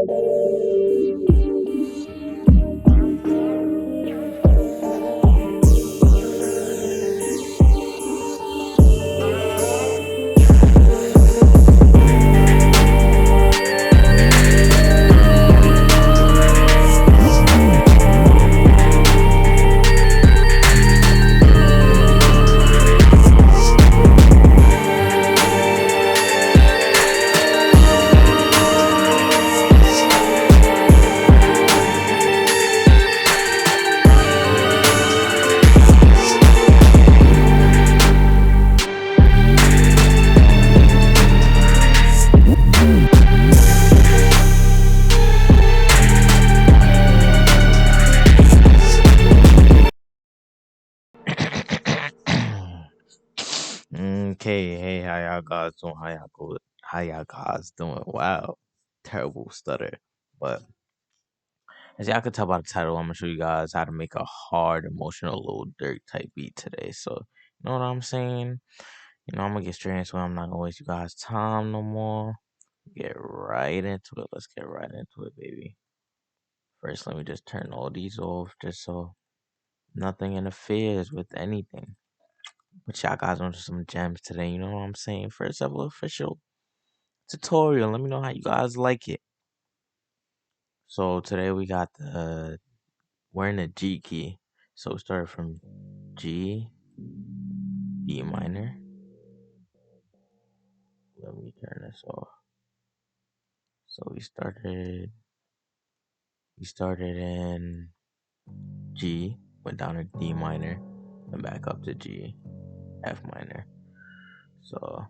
Okay, hey, how y'all guys doing? How y'all guys doing? Wow, terrible stutter. But as y'all can tell by the title, I'm gonna show you guys how to make a hard, emotional Lil Durk type beat today. So, you know what I'm saying? I'm gonna get straight into it. I'm not gonna waste you guys' time no more. Get right into it. Let's get right into it, baby. First, let me just turn all these off just so nothing interferes with anything. But y'all guys onto some gems today, you know what I'm saying? First ever official tutorial. Let me know how you guys like it. So today we're in the G key. So we started from G, D minor. Let me turn this off. So we started in G, went down to D minor, went back up to G, F minor. So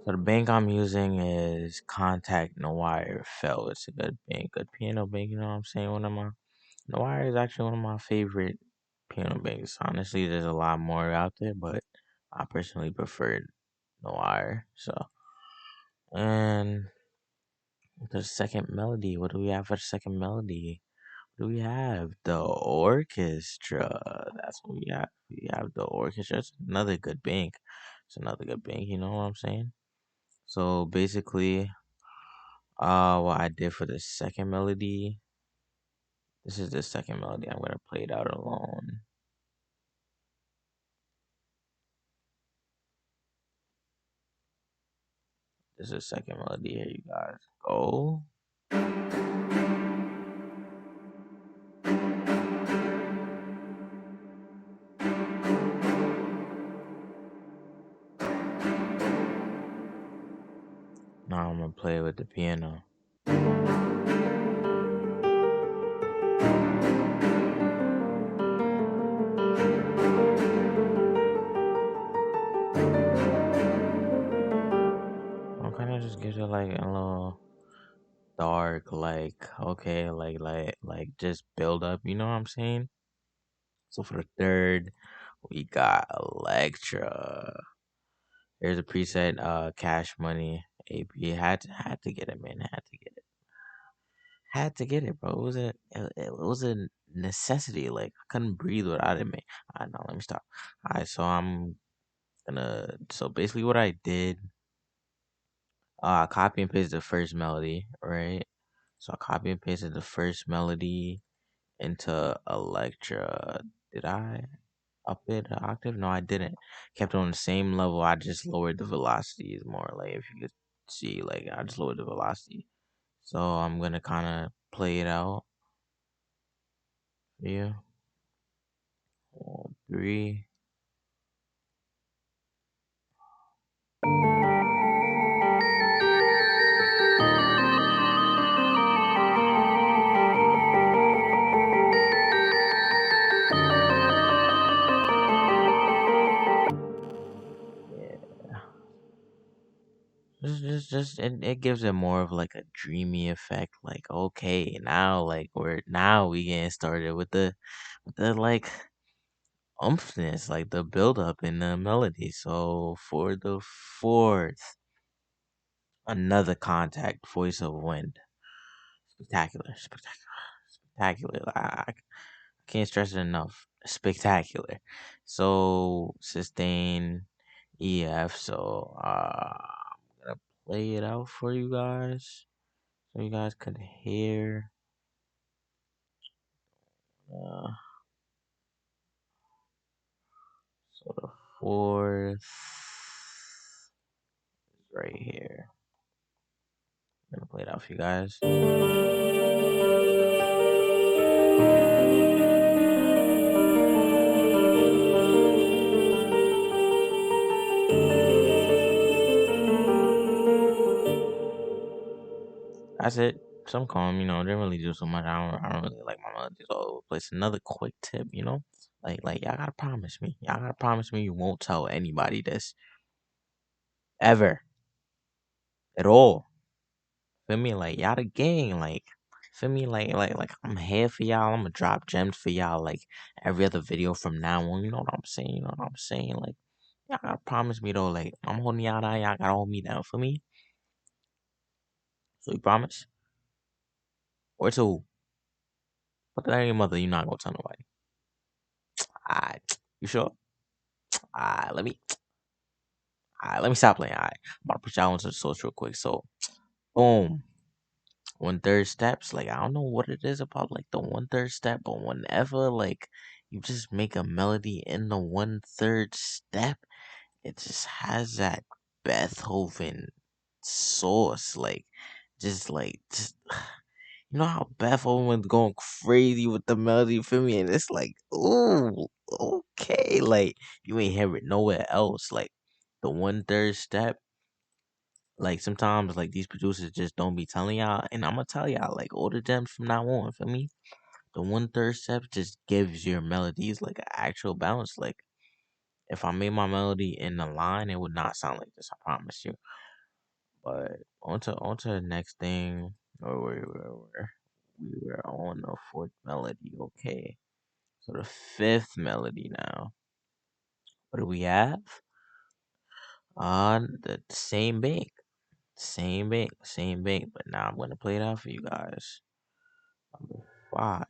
the bank I'm using is Contact Noir Fell. It's a good bank, good piano bank, you know what I'm saying? Noir is actually one of my favorite piano banks. Honestly, there's a lot more out there, but I personally prefer Noir. So, and the second melody, what do we have for the second melody? What do we have? The Orchestra. That's what we have. We have the Orchestra. It's another good bank. It's another good bank, you know what I'm saying? So basically, what I did for the second melody, this is the second melody. I'm gonna play it out alone. This is the second melody. Here you guys go. Now I'm gonna play with the piano. I'm kind of just gives it like a little dark, like okay, like just build up. You know what I'm saying? So for the third, we got Electra. There's a preset, Cash Money AP. Had to get it, man. Had to get it, bro. It was a necessity. Like I couldn't breathe without it, man. Alright, now let me stop. Alright, so basically what I did, copy and paste the first melody, right? So I copy and pasted the first melody into Electra. Did I up it an octave? No, I didn't. Kept it on the same level. I just lowered the velocities more. Like if you could see, like I just lowered the velocity. So I'm gonna kind of play it out for you. 3. Yeah. Just it gives it more of like a dreamy effect. Like okay, now like we getting started with the like umphness, like the build up in the melody. So for the fourth, another Contact, Voice of Wind. spectacular, spectacular. I can't stress it enough. Spectacular. So sustain EF. So I'm gonna play it out for you guys so you guys could hear. Uh, so the fourth is right here. I'm gonna play it out for you guys. That's it. Some calm, didn't really do so much. I don't really like my melodies all over the place. Another quick tip, like y'all gotta promise me. Y'all gotta promise me you won't tell anybody this ever at all. Feel me? Like y'all the gang. Like feel me? Like I'm here for y'all. I'm gonna drop gems for y'all. Like every other video from now on. You know what I'm saying? You know what I'm saying? Like y'all gotta promise me though. Like I'm holding y'all down. Y'all gotta hold me down for me. So you promise? Or two? Put that on your mother. You're not gonna tell nobody. Alright. You sure? Alright. Let me stop playing. Alright. I'm about to put y'all onto the source real quick. So boom. 1/3 steps. Like I don't know what it is about like the 1/3 step, but whenever like you just make a melody in the 1/3 step, it just has that Beethoven sauce. Like just you know how Beethoven was going crazy with the melody, you feel me? And it's like, ooh, okay, like you ain't hear it nowhere else. Like the 1/3 step, like sometimes like these producers just don't be telling y'all, and I'm gonna tell y'all like all the gems from now on. For me, the 1/3 step just gives your melodies like an actual balance. Like if I made my melody in the line, it would not sound like this. I promise you. But onto the next thing. We were on the fourth melody. Okay, so the fifth melody now. What do we have? On the same beat. Same beat, but now I'm gonna play it out for you guys. Number 5,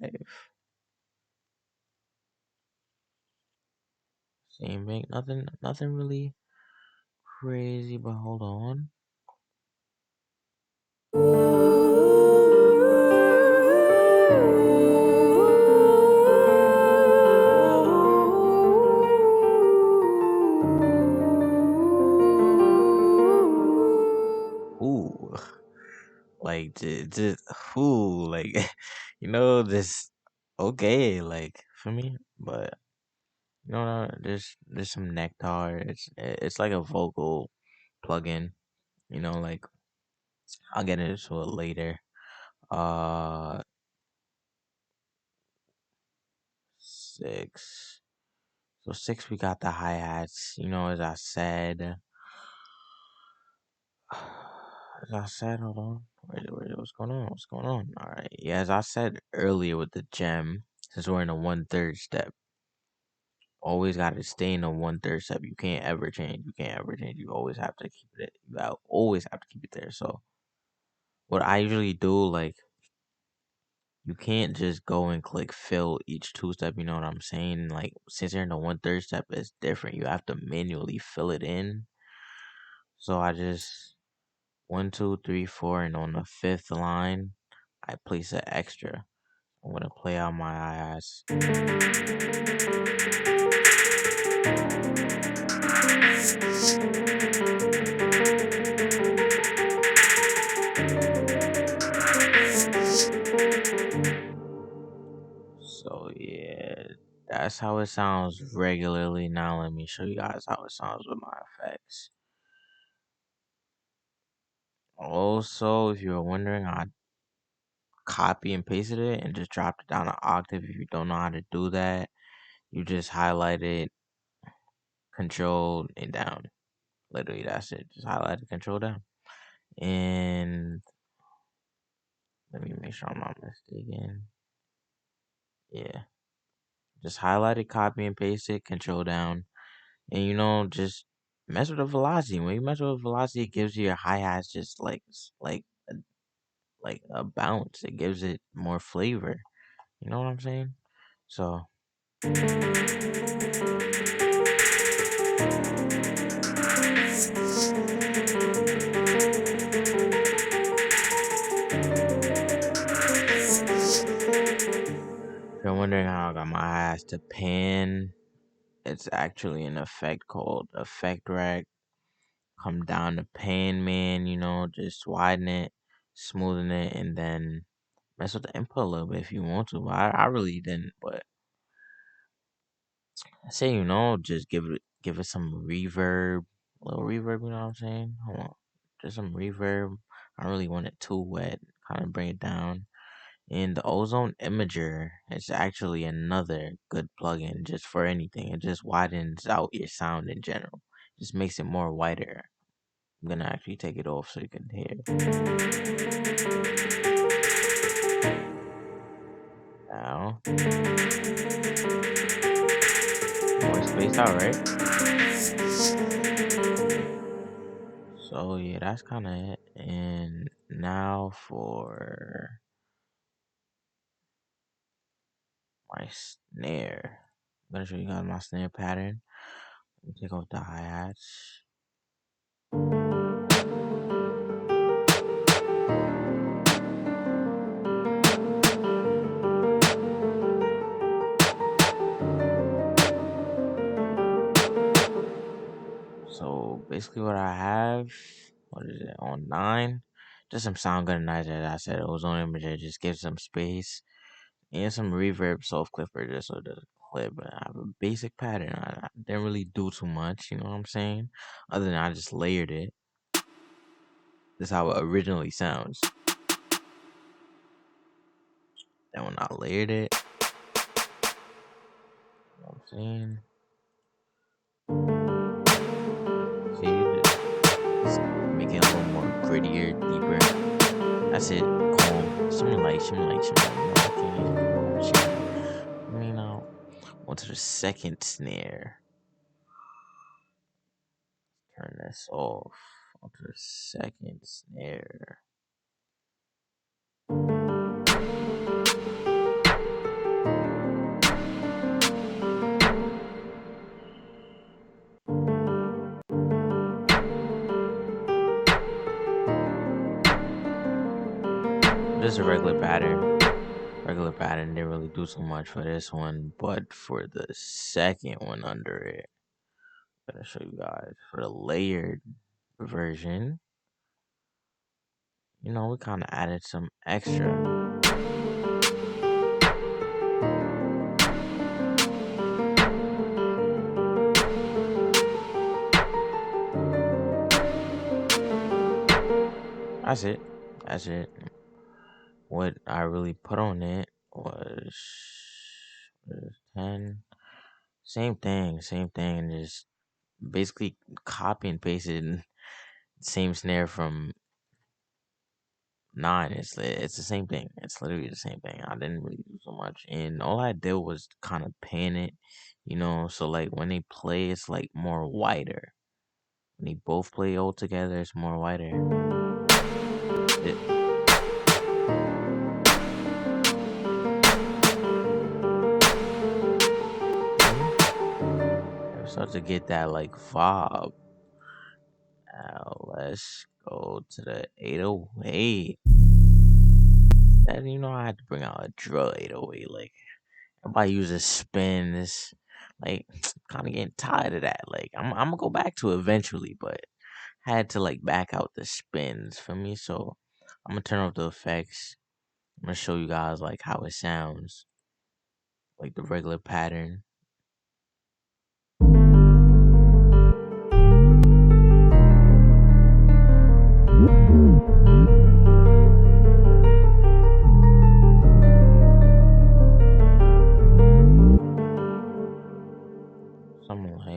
same beat, nothing really crazy, but hold on. Ooh, like just ooh, like this okay, like for me, but there's some nectar. It's like a vocal plugin. Like I'll get into it later. Uh, 6. So 6, we got the hi hats. As I said, hold on. What's going on? What's going on? All right. Yeah, as I said earlier with the gem, since we're in a 1/3 step, always got to stay in a 1/3 step. You can't ever change. You can't ever change. You always have to keep it. Always have to keep it there. So what I usually do, like, you can't just go and click fill each 2 step. You know what I'm saying? Like, since you're in the 1/3 step, it's different. You have to manually fill it in. So I just 1, 2, 3, 4, and on the 5th line, I place an extra. I'm gonna play out my eyes. So yeah, that's how it sounds regularly. Now let me show you guys how it sounds with my effects. Also, if you're wondering, I copy and pasted it and just dropped it down an octave. If you don't know how to do that, you just highlight it, control, and down. Literally, that's it. Just highlight it, control down. And let me make sure I'm not mistaken. Yeah. Just highlight it, copy and paste it, control down. And just mess with the velocity. When you mess with the velocity, it gives you your hi hats just like like a bounce. It gives it more flavor. You know what I'm saying? So if you're wondering how I got my ass to pan, it's actually an effect called effect rack. Come down to pan, man, just widen it, smoothen it, and then mess with the input a little bit if you want to. But I really didn't. But I say, just give it some reverb, a little reverb. You know what I'm saying? Hold on, just some reverb. I don't really want it too wet. Kind of bring it down. And the Ozone Imager is actually another good plugin just for anything. It just widens out your sound in general. Just makes it more wider. I'm gonna actually take it off so you can hear. Now, more spaced out, right? So yeah, that's kind of it. And now for my snare. I'm gonna show you guys my snare pattern. Let me take off the hi-hats. So basically what I have, what is it, on 9? Just some sound organizer, as I said. Ozone Imager just gives some space. And some reverb soft clipper just so it doesn't clip. But I have a basic pattern. I didn't really do too much, you know what I'm saying? Other than I just layered it. This is how it originally sounds. Then when I layered it, you know what I'm saying? See, just make it a little more grittier, deeper. That's it. Calm. Shimmy light, shimmy light, shimmy light. Okay. Now, onto the second snare. Turn this off. Onto the second snare. Just a regular pattern. Regular pattern didn't really do so much for this one, but for the second one under it, I'm gonna show you guys for the layered version. We kind of added some extra. That's it. That's it. What I really put on it was 10. Same thing, just basically copy and pasted same snare from 9. It's the same thing. It's literally the same thing. I didn't really do so much, and all I did was kind of pan it, So like when they play, it's like more wider. When they both play all together, it's more wider. It, start to get that like vibe. Now let's go to the 808. And I had to bring out a drill 808. Like everybody uses spins. Like kind of getting tired of that. Like I'm gonna go back to it eventually, but had to like back out the spins for me. So I'm gonna turn off the effects. I'm gonna show you guys like how it sounds, like the regular pattern.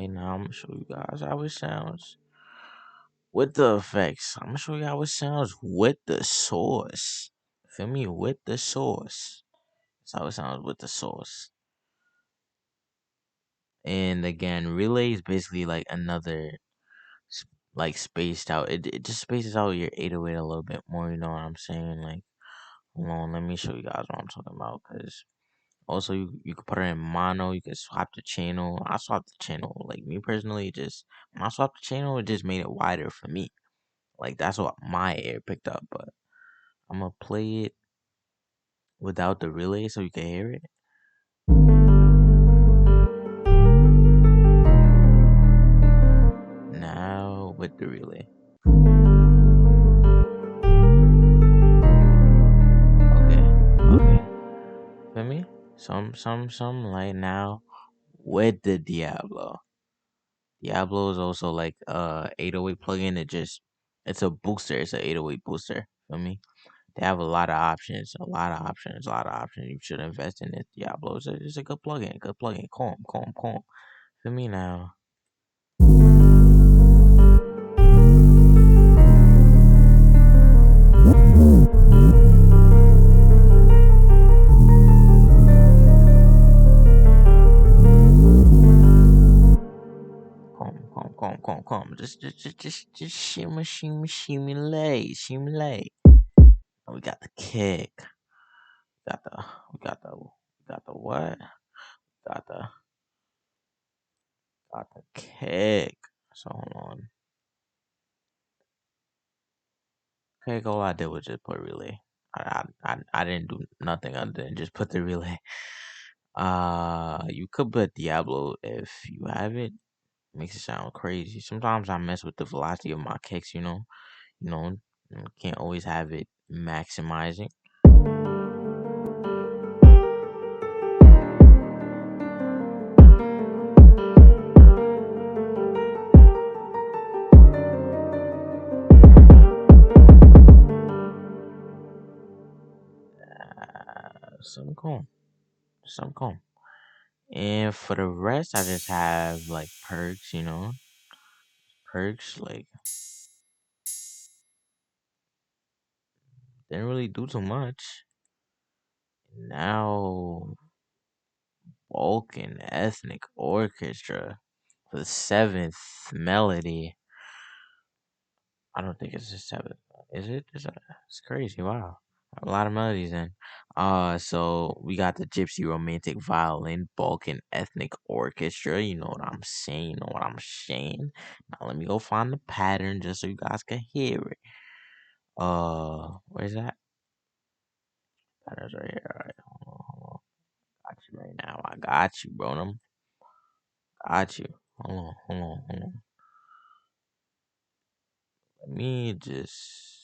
Now I'm gonna show you guys how it sounds with the effects. I'm gonna show you how it sounds with the source. Feel me? With the source. That's how it sounds with the source. And again, relay is basically like another like spaced out. It just spaces out your 808 a little bit more. You know what I'm saying? Like Hold on, let me show you guys what I'm talking about. Cause also you can put it in mono. You can swap the channel. I swapped the channel. Like me personally, just when I swapped the channel, it just made it wider for me. Like that's what my ear picked up. But I'm gonna play it without the relay so you can hear it. Now with the relay. Okay. Feel me? Some like now with the Diablo. Diablo is also like 808 plugin. It's a booster. It's an 808 booster. Feel me? They have a lot of options. A lot of options. A lot of options. You should invest in it. Diablo is it's a good plugin. Good plugin. Calm. Feel me now? Calm. Just shimmy, lay. And we got the kick. Got the, we got the what? Got the kick. So hold on. Kick. All I did was just put relay. I didn't do nothing other than just put the relay. You could put Diablo if you have it. Makes it sound crazy. Sometimes I mess with the velocity of my kicks. You know, can't always have it maximizing. Some calm. And for the rest, I just have like perks. Perks like didn't really do too much. Now Vulcan Ethnic Orchestra for the seventh melody. I don't think it's the seventh. Is it? It's crazy. Wow. A lot of melodies in. So we got the Gypsy Romantic Violin Balkan Ethnic Orchestra. You know what I'm saying? Now let me go find the pattern just so you guys can hear it. Where's that? Pattern's right here. Alright, hold on. Got you right now. I got you, bro. Got you. Hold on. Let me just.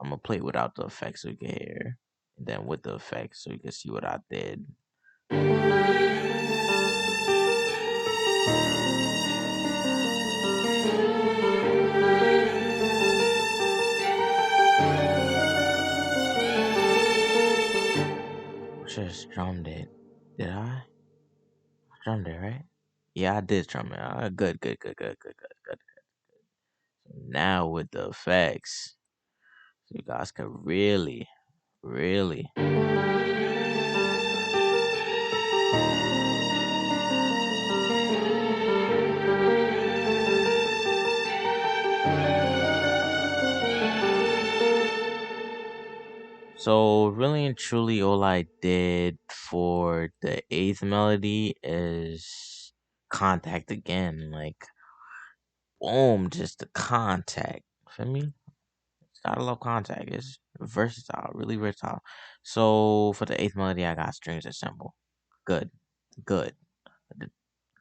I'm gonna play it without the effects so you can hear. And then with the effects so you can see what I did. Just drummed it. Did I? Drummed it, right? Yeah, I did drum it. Good. So now with the effects, so you guys can really. So really and truly, all I did for the eighth melody is contact again. Like, boom, just the contact. Feel me? Gotta love contact. It's versatile, really versatile. So for the eighth melody, I got strings assemble. Good, good,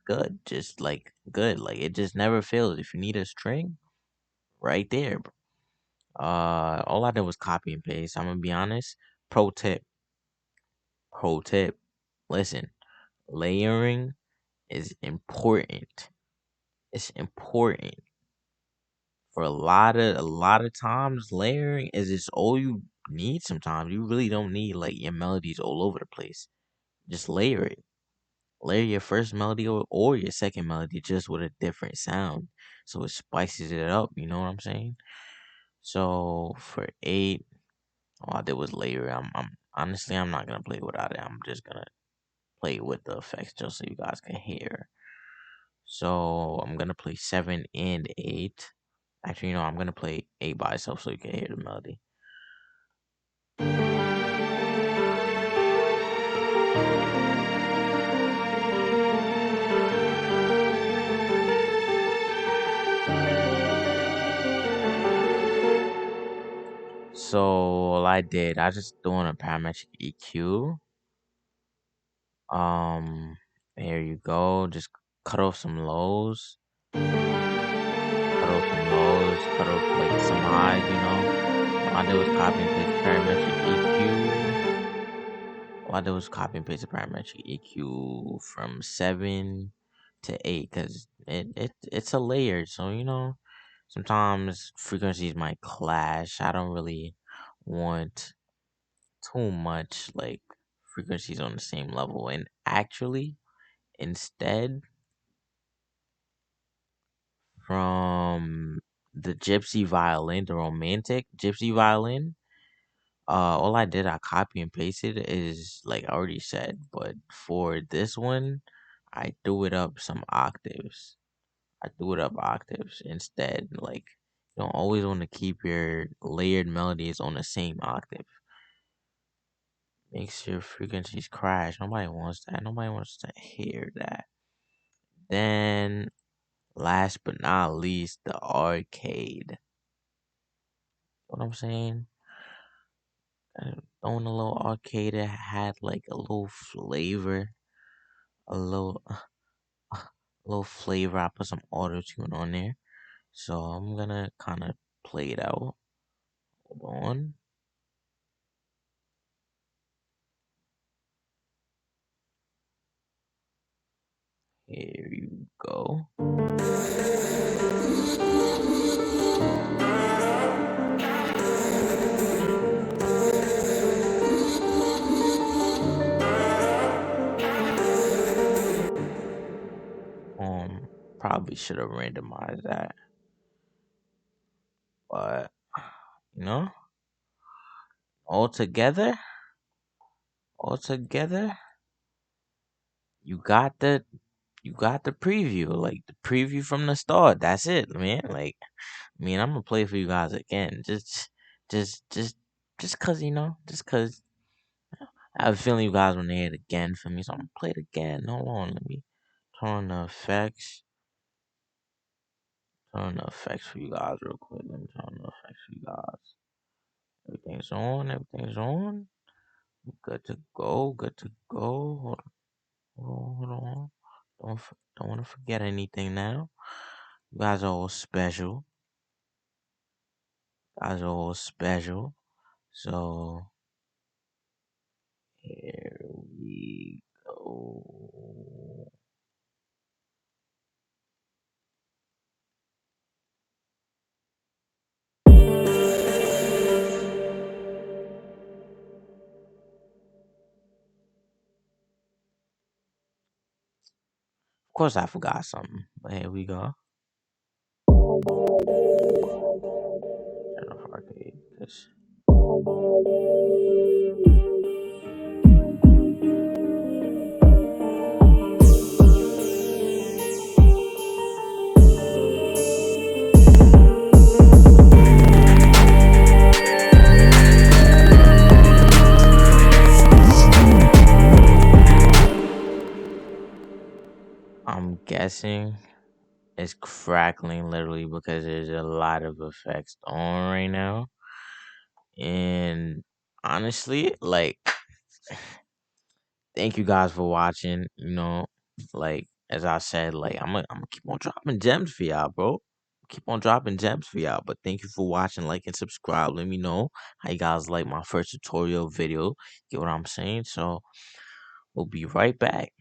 good. Just like good. Like it just never fails. If you need a string, right there. All I did was copy and paste. I'm gonna be honest. Pro tip. Pro tip. Listen, layering is important. It's important. For a lot of times layering is just all you need sometimes. You really don't need like your melodies all over the place. Just layer it. Layer your first melody or your second melody just with a different sound. So it spices it up, you know what I'm saying? So for eight, all I did was layer. I'm honestly I'm not gonna play without it. I'm just gonna play with the effects just so you guys can hear. So I'm gonna play 7 and 8. Actually, I'm gonna play 8 by itself so you can hear the melody. So all I did, I just doing a parametric EQ. Here you go. Just cut off some lows, cut off like some highs. All I did was copy and paste parametric EQ. All I did was copy and paste the parametric EQ from 7 to 8 because it's a layer. So sometimes frequencies might clash. I don't really want too much like frequencies on the same level. And actually, instead, from the gypsy violin, the romantic gypsy violin, all I did, I copy and pasted is like I already said, but for this one, I threw it up some octaves. I threw it up octaves instead. Like, you don't always want to keep your layered melodies on the same octave. Makes your frequencies crash. Nobody wants that. Nobody wants to hear that. Then, last but not least, the arcade. What I'm saying? Throwing a little arcade that had like a little flavor, a little, a little flavor. I put some auto tune on there, so I'm gonna kind of play it out. Hold on. Here you go. Probably should have randomized that, but you know, altogether, altogether, you got the preview, like the preview from the start. That's it, man. Like, I'm gonna play for you guys again, just, just, just cause just cause I have a feeling you guys want to hear it again for me, so I'm gonna play it again. Hold on, let me turn on the effects. Turn on the effects for you guys real quick. Let me turn on the effects for you guys. Everything's on. Everything's on. Good to go. Good to go. Hold on. Hold on. Don't want to forget anything now. You guys are all special. You guys are all special. So here we go. Of course, I forgot something, but here we go. Turn off arcade. I'm guessing it's crackling literally because there's a lot of effects on right now. And honestly, like, thank you guys for watching. Like as I said, like I'm gonna keep on dropping gems for y'all, bro. Keep on dropping gems for y'all. But thank you for watching, like and subscribe. Let me know how you guys like my first tutorial video. Get what I'm saying? So we'll be right back.